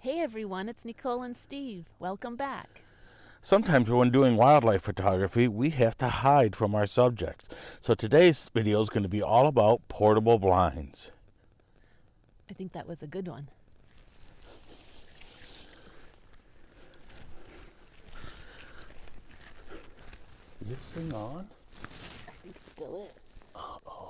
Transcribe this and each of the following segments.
Hey everyone, it's Nicole and Steve. Welcome back. Sometimes when doing wildlife photography, we have to hide from our subjects. So today's video is going to be all about portable blinds. I think that was a good one. Is this thing on? I think it still is. Uh-oh.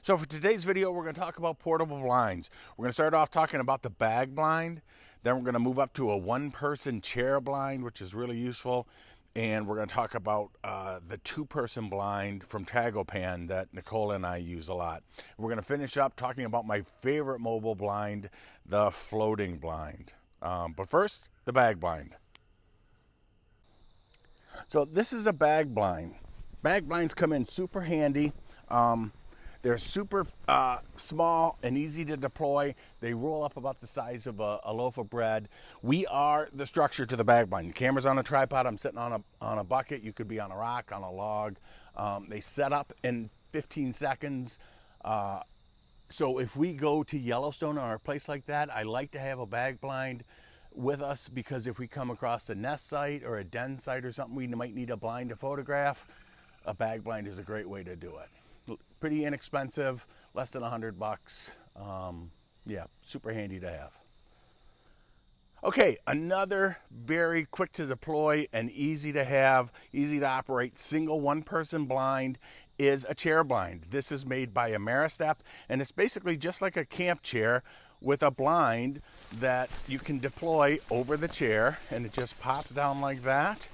So for today's video, we're going to talk about portable blinds. We're going to start off talking about the bag blind. Then we're going to move up to a one-person chair blind, which is really useful. And we're going to talk about the two-person blind from Tragopan that Nicole and I use a lot. We're going to finish up talking about my favorite mobile blind, the floating blind. But first, the bag blind. So this is a bag blind. Bag blinds come in super handy. They're super small and easy to deploy. They roll up about the size of a loaf of bread. We are the structure to the bag blind. The camera's on a tripod. I'm sitting on a bucket. You could be on a rock, on a log. They set up in 15 seconds. So if we go to Yellowstone or a place like that, I like to have a bag blind with us because if we come across a nest site or a den site or something, we might need a blind to photograph. A bag blind is a great way to do it. Pretty inexpensive, less than $100. Yeah, super handy to have. Okay, another very quick to deploy and easy to have, easy to operate single one-person blind is a chair blind. This is made by Ameristep, and it's basically just like a camp chair with a blind that you can deploy over the chair, and it just pops down like that.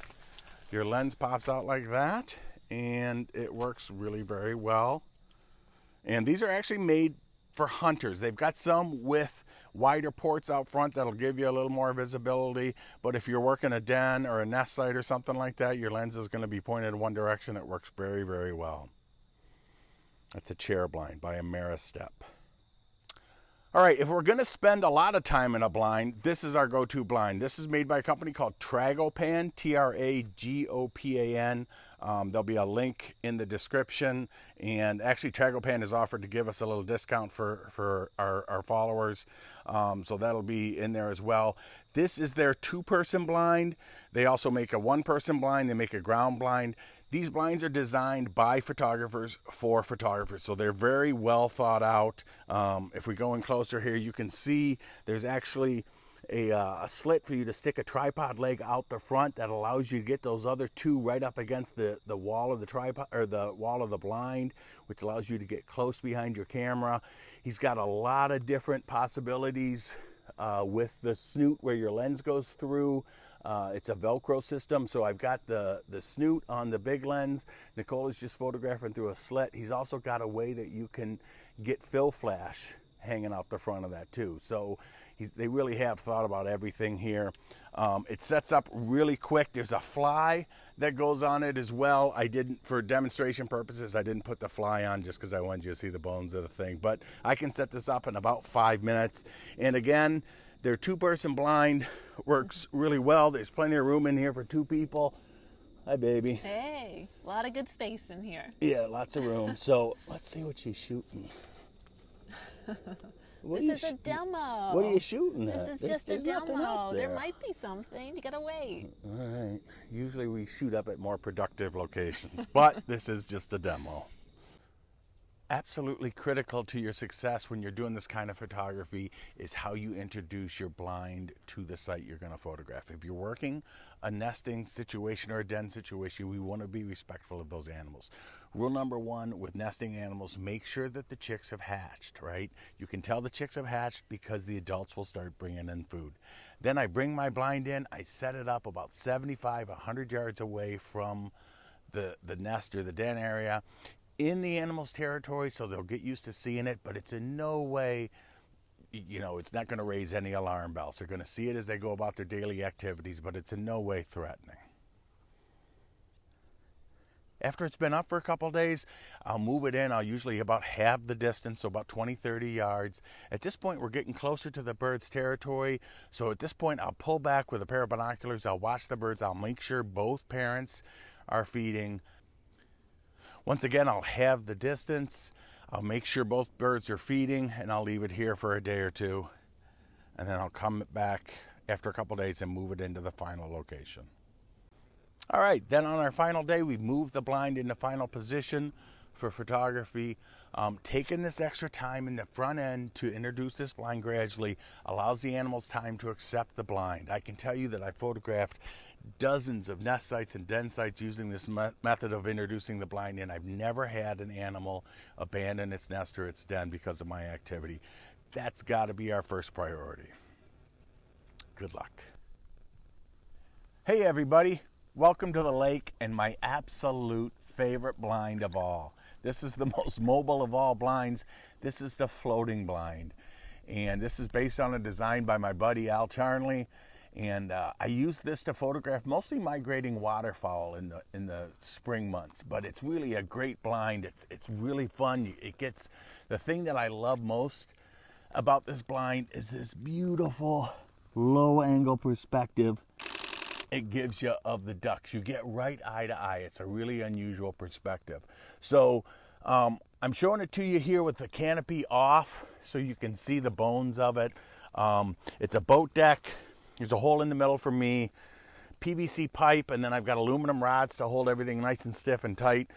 Your lens pops out like that, and it works really very well. And these are actually made for hunters. They've got some with wider ports out front that'll give you a little more visibility, but if you're working a den or a nest site or something like that, your lens is going to be pointed in one direction. It works very, very well. That's a chair blind by Ameristep. All right, if we're going to spend a lot of time in a blind, this is our go-to blind. This is made by a company called Tragopan, Tragopan. There'll be a link in the description, and actually Tragopan has offered to give us a little discount for our followers, so that'll be in there as well. This is their two-person blind. They also make a one-person blind. They make a ground blind. These blinds are designed by photographers for photographers, so they're very well thought out. If we go in closer here, you can see there's actually a slit for you to stick a tripod leg out the front that allows you to get those other two right up against the wall of the tripod or the wall of the blind, which allows you to get close behind your camera. He's got a lot of different possibilities with the snoot where your lens goes through. It's a Velcro system, so I've got the snoot on the big lens. Nicole is just photographing through a slit. He's also got a way that you can get fill flash hanging out the front of that too. So they really have thought about everything here. It sets up really quick. There's a fly that goes on it as well. I didn't, for demonstration purposes, I didn't put the fly on just because I wanted you to see the bones of the thing. But I can set this up in about 5 minutes. And again, their two-person blind works really well. There's plenty of room in here for two people. Hi, baby. Hey, a lot of good space in here. Yeah, lots of room. So let's see what she's shooting. This is a demo. What are you shooting at? This is just a demo. There might be something. You gotta wait. All right. Usually we shoot up at more productive locations, but this is just a demo. Absolutely critical to your success when you're doing this kind of photography is how you introduce your blind to the site you're going to photograph. If you're working a nesting situation or a den situation, we want to be respectful of those animals. Rule number one with nesting animals, make sure that the chicks have hatched, right? You can tell the chicks have hatched because the adults will start bringing in food. Then I bring my blind in, I set it up about 75, 100 yards away from the nest or the den area, in the animal's territory, so they'll get used to seeing it, but it's in no way, it's not going to raise any alarm bells. They're going to see it as they go about their daily activities, but it's in no way threatening. After it's been up for a couple of days, I'll move it in. I'll usually about halve the distance, so about 20, 30 yards. At this point, we're getting closer to the bird's territory. So at this point, I'll pull back with a pair of binoculars. I'll watch the birds. I'll make sure both parents are feeding. Once again, I'll halve the distance. I'll make sure both birds are feeding, and I'll leave it here for a day or two. And then I'll come back after a couple of days and move it into the final location. All right, then on our final day, we move the blind into final position for photography. Taking this extra time in the front end to introduce this blind gradually allows the animals time to accept the blind. I can tell you that I photographed dozens of nest sites and den sites using this method of introducing the blind, and I've never had an animal abandon its nest or its den because of my activity. That's got to be our first priority. Good luck. Hey everybody. Welcome to the lake and my absolute favorite blind of all. This is the most mobile of all blinds. This is the floating blind. And this is based on a design by my buddy Al Charnley. And I use this to photograph mostly migrating waterfowl in the spring months. But it's really a great blind. It's really fun. It gets, the thing that I love most about this blind is this beautiful low angle perspective it gives you of the ducks. You get right eye to eye. It's a really unusual perspective. So I'm showing it to you here with the canopy off so you can see the bones of it. It's a boat deck. There's a hole in the middle for me, PVC pipe, and then I've got aluminum rods to hold everything nice and stiff and tight.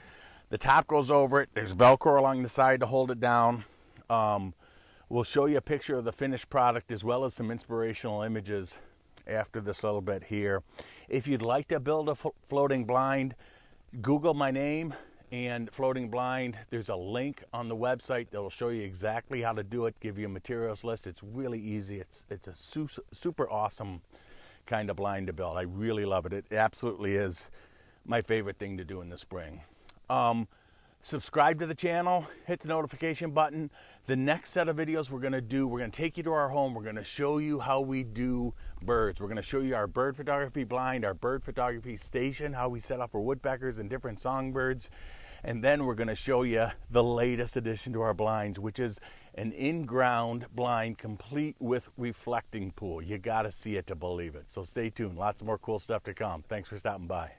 The top goes over it. There's Velcro along the side to hold it down. We'll show you a picture of the finished product as well as some inspirational images after this little bit here. If you'd like to build a floating blind, Google my name and floating blind. There's a link on the website that will show you exactly how to do it, give you a materials list. It's really easy. It's a super awesome kind of blind to build. I really love it. It absolutely is my favorite thing to do in the spring. Subscribe to the channel, hit the notification button. The next set of videos we're going to take you to our home. We're going to show you how we do birds. We're going to show you our bird photography blind, our bird photography station, how we set up for woodpeckers and different songbirds. And then we're going to show you the latest addition to our blinds, which is an in-ground blind complete with reflecting pool. You got to see it to believe it. So stay tuned. Lots more cool stuff to come. Thanks for stopping by.